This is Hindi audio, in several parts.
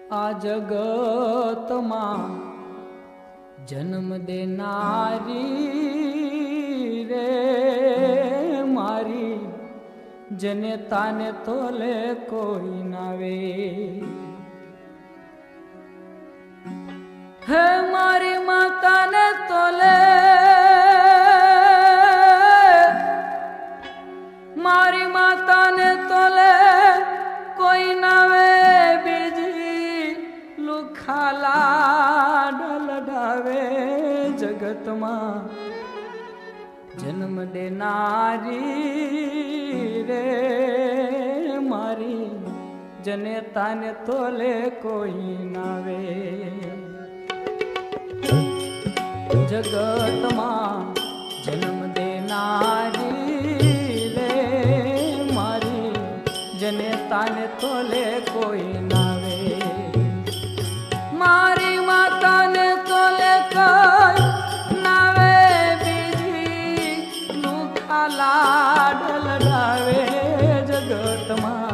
आ जगत मां जन्म देनारी रे मारी जने ताने तोले कोई नावे। है मारी माता ने तोले मारी माता ने तोले कोई नावे खाला डल डावे जगत मां जन्म देनारी रे मारी जने ताने तोले कोई नावे। जगत मां जन्म देनारी रे मारी जने ताने तोले कोई नावे। मारी माता ने तोले कोई नावे बीजी लूखाला डल डावे जगत मां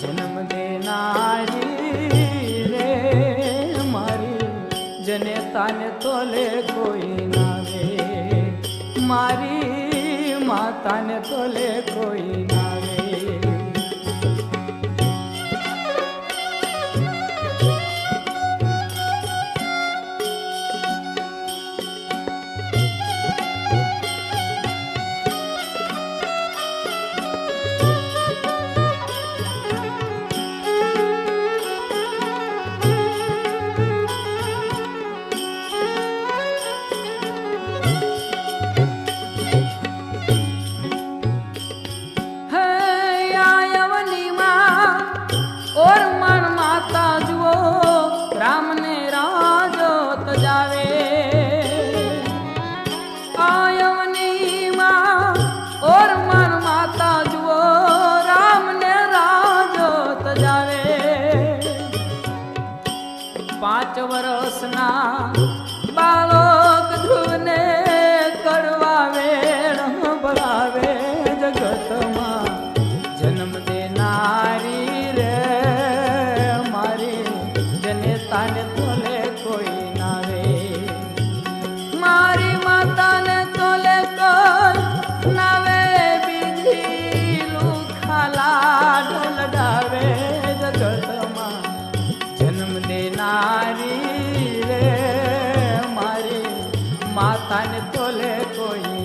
जन्म देनारी रे मारी जने ताने तोले कोई नावे। मारी माता ने तोले कोई नावे। पांच वर्षना बालक ध्रुवने करवावे बढ़ावे जगत मां जन्म देनारी रे मारी जने ताने तोले कोई नावे। मारी माता ने तोले कोई नावे बीजी लूखाला ढल डावे जगत मां जन्म देनारी रे मारी माता ने तोले कोई